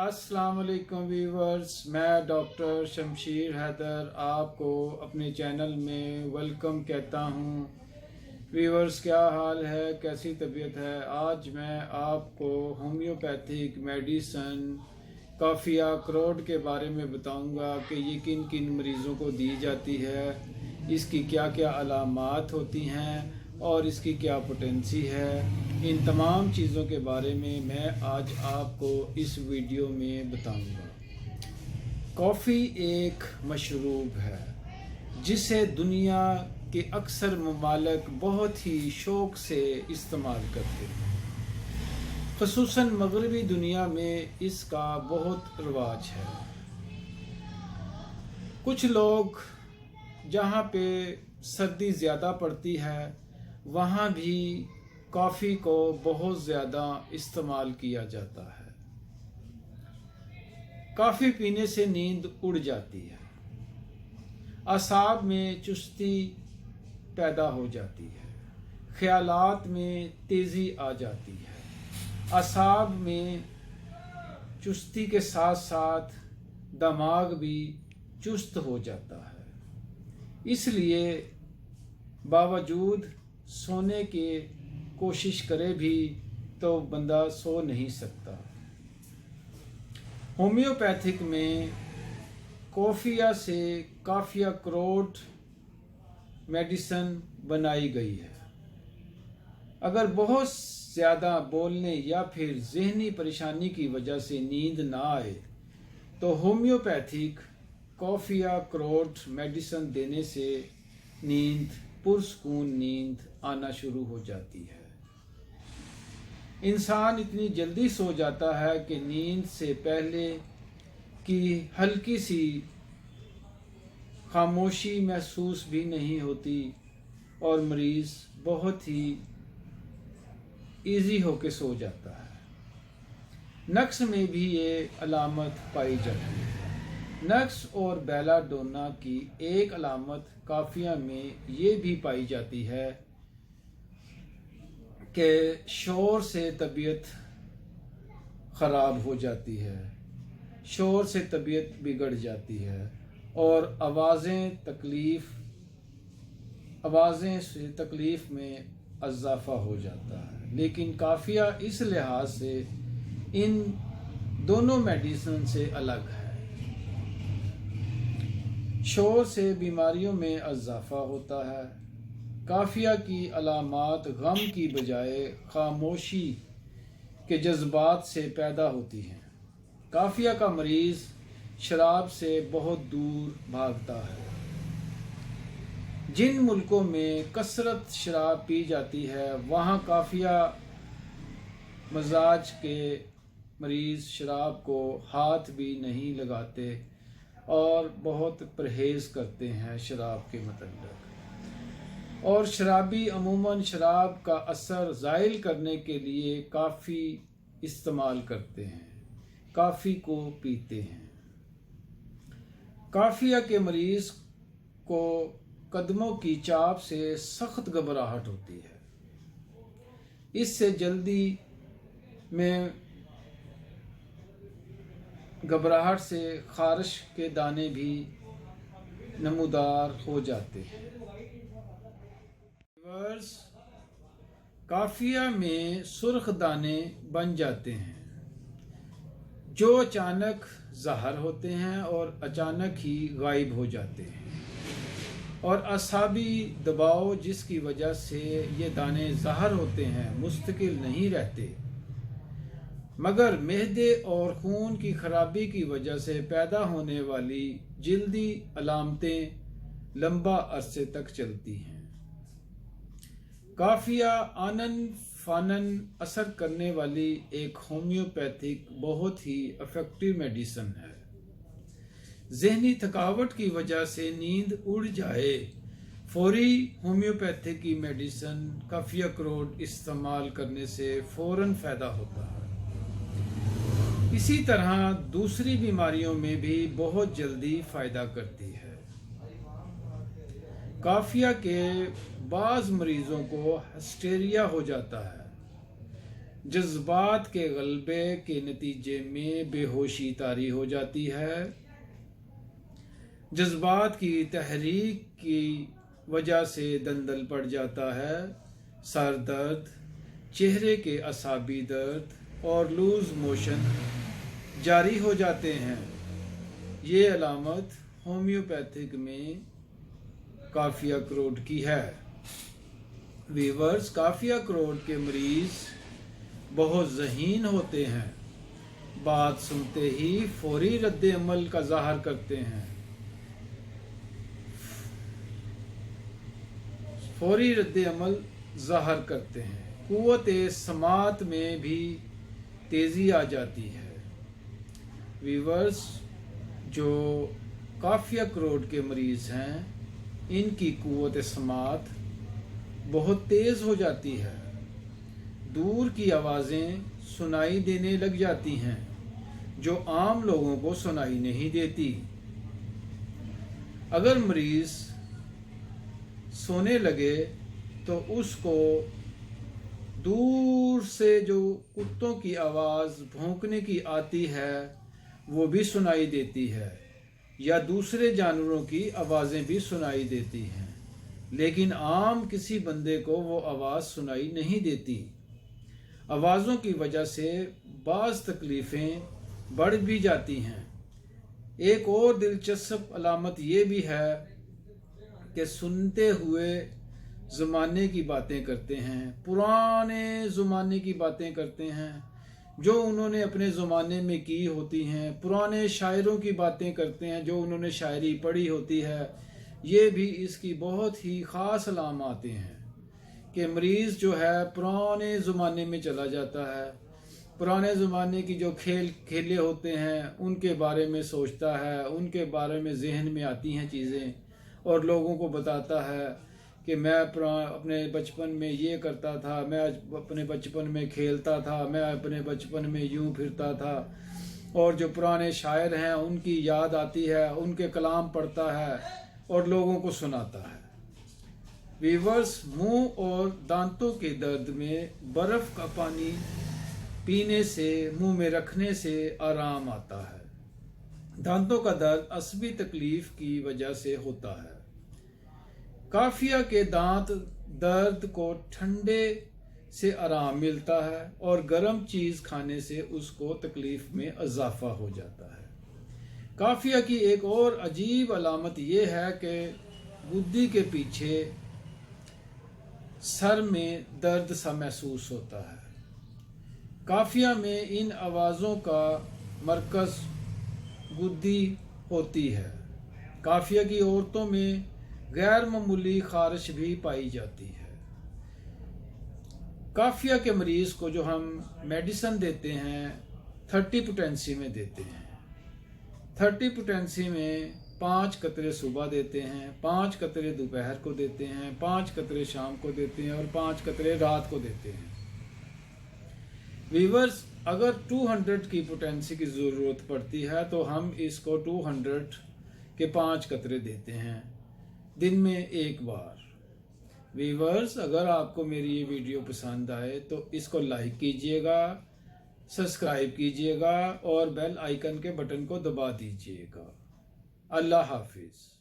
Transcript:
अस्सलाम वालेकुम व्यूवर्स, मैं डॉक्टर शमशीर हैदर आपको अपने चैनल में वेलकम कहता हूँ। व्यूवर्स, क्या हाल है, कैसी तबीयत है? आज मैं आपको होम्योपैथिक मेडिसन काफिया अखरोट के बारे में बताऊंगा कि ये किन किन मरीज़ों को दी जाती है, इसकी क्या क्या अलामात होती हैं और इसकी क्या पोटेंसी है। इन तमाम चीज़ों के बारे में मैं आज आपको इस वीडियो में बताऊंगा। कॉफ़ी एक मशरूब है जिसे दुनिया के अक्सर ममालिक बहुत ही शौक़ से इस्तेमाल करते हैं। ख़ुसूसन मगरबी दुनिया में इसका बहुत रवाज है। कुछ लोग जहाँ पे सर्दी ज़्यादा पड़ती है वहाँ भी कॉफ़ी को बहुत ज़्यादा इस्तेमाल किया जाता है। कॉफ़ी पीने से नींद उड़ जाती है, असाब में चुस्ती पैदा हो जाती है, ख्यालात में तेज़ी आ जाती है। असाब में चुस्ती के साथ साथ दिमाग भी चुस्त हो जाता है। इसलिए बावजूद सोने के कोशिश करे भी तो बंदा सो नहीं सकता। होम्योपैथिक में कॉफिया से काफिया अखरोट मेडिसन बनाई गई है। अगर बहुत ज़्यादा बोलने या फिर जहनी परेशानी की वजह से नींद ना आए तो होम्योपैथिक कॉफिया अखरोट मेडिसन देने से नींद, पुरसकून नींद आना शुरू हो जाती है। इंसान इतनी जल्दी सो जाता है कि नींद से पहले की हल्की सी खामोशी महसूस भी नहीं होती और मरीज़ बहुत ही इजी होके सो जाता है। नक्स में भी ये अलामत पाई जाती है। नक्स और बेलाडोना की एक अलामत काफिया में ये भी पाई जाती है कि शोर से तबीयत ख़राब हो जाती है, शोर से तबीयत बिगड़ जाती है और आवाज़ें से तकलीफ़ में इजाफ़ा हो जाता है। लेकिन काफिया इस लिहाज से इन दोनों मेडिसिन से अलग है। शोर से बीमारियों में इजाफ़ा होता है। काफिया की अलामात गम की बजाय खामोशी के जज्बात से पैदा होती हैं। काफिया का मरीज़ शराब से बहुत दूर भागता है। जिन मुल्कों में कसरत शराब पी जाती है वहाँ काफिया मजाज के मरीज़ शराब को हाथ भी नहीं लगाते और बहुत परहेज़ करते हैं शराब के मतलब। और शराबी अमूमन शराब का असर ज़ाइल करने के लिए काफ़ी इस्तेमाल करते हैं, काफ़ी को पीते हैं। काफिया के मरीज़ को कदमों की चाप से सख्त घबराहट होती है। इससे जल्दी में घबराहट से खारिश के दाने भी नमूदार हो जाते हैं। काफिया में सुर्ख दाने बन जाते हैं जो अचानक ज़ाहिर होते हैं और अचानक ही गायब हो जाते हैं। और असाबी दबाव जिसकी वजह से ये दाने ज़ाहिर होते हैं मुस्तकिल नहीं रहते, मगर मेदे और खून की खराबी की वजह से पैदा होने वाली जल्दी अलामतें लंबा अरसे तक चलती हैं। काफिया आनन फानन असर करने वाली एक होम्योपैथिक बहुत ही इफेक्टिव मेडिसिन है। जहनी थकावट की वजह से नींद उड़ जाए, फौरी होम्योपैथिक की मेडिसिन काफिया अखरोट इस्तेमाल करने से फ़ौरन फ़ायदा होता है। इसी तरह दूसरी बीमारियों में भी बहुत जल्दी फ़ायदा करती है। काफिया के बाज़ मरीज़ों को हिस्टेरिया हो जाता है जज्बात के गलबे के नतीजे में बेहोशी तारी हो जाती है। जज्बात की तहरीक की वजह से दंदल पड़ जाता है। सर दर्द, चेहरे के असाबी दर्द और लूज मोशन जारी हो जाते हैं। ये अलामत होम्योपैथिक में काफिया क्रोड की है। वीवर्स, काफिया क्रोड के मरीज बहुत ज़हीन होते हैं। बात सुनते ही फौरी रद्द अमल का ज़ाहर करते हैं। फौरी रद्द अमल ज़ाहर करते हैं। कुव्वत-ए समात में भी तेज़ी आ जाती है। वीवर्स, जो काफिया क्रोड के मरीज़ हैं, इनकी कुव्वत समात बहुत तेज़ हो जाती है। दूर की आवाज़ें सुनाई देने लग जाती हैं जो आम लोगों को सुनाई नहीं देती। अगर मरीज़ सोने लगे तो उसको दूर से जो कुत्तों की आवाज़ भौंकने की आती है वो भी सुनाई देती है, या दूसरे जानवरों की आवाज़ें भी सुनाई देती हैं, लेकिन आम किसी बंदे को वो आवाज़ सुनाई नहीं देती। आवाज़ों की वजह से बाज़ तकलीफ़ें बढ़ भी जाती हैं। एक और दिलचस्प अलामत ये भी है कि सुनते हुए ज़माने की बातें करते हैं, पुराने ज़माने की बातें करते हैं जो उन्होंने अपने ज़माने में की होती हैं, पुराने शायरों की बातें करते हैं जो उन्होंने शायरी पढ़ी होती है। ये भी इसकी बहुत ही ख़ास अलामतें हैं कि मरीज़ जो है पुराने ज़माने में चला जाता है, पुराने ज़माने की जो खेल खेले होते हैं उनके बारे में सोचता है, उनके बारे में जहन में आती हैं चीज़ें, और लोगों को बताता है कि मैं अपने बचपन में ये करता था, मैं अपने बचपन में खेलता था, मैं अपने बचपन में यूं फिरता था। और जो पुराने शायर हैं उनकी याद आती है, उनके कलाम पढ़ता है और लोगों को सुनाता है। वीवर्स, मुंह और दांतों के दर्द में बर्फ़ का पानी पीने से, मुंह में रखने से आराम आता है। दांतों का दर्द असबी तकलीफ की वजह से होता है। काफिया के दांत दर्द को ठंडे से आराम मिलता है और गर्म चीज़ खाने से उसको तकलीफ में इजाफा हो जाता है। काफिया की एक और अजीब अलामत ये है कि गुद्दी के पीछे सर में दर्द सा महसूस होता है। काफिया में इन आवाज़ों का मरकज़ गुद्दी होती है। काफिया की औरतों में गैर मामूली खारिश भी पाई जाती है। काफिया के मरीज़ को जो हम मेडिसिन देते हैं 30 पोटेंसी में देते हैं। 30 पोटेंसी में 5 कतरे सुबह देते हैं, 5 कतरे दोपहर को देते हैं, 5 कतरे शाम को देते हैं और 5 कतरे रात को देते हैं। वीवर्स, अगर 200 की पोटेंसी की ज़रूरत पड़ती है तो हम इसको 200 के 5 कतरे देते हैं दिन में एक बार। वीवर्स, अगर आपको मेरी ये वीडियो पसंद आए तो इसको लाइक कीजिएगा, सब्सक्राइब कीजिएगा और बेल आइकन के बटन को दबा दीजिएगा। अल्लाह हाफिज़।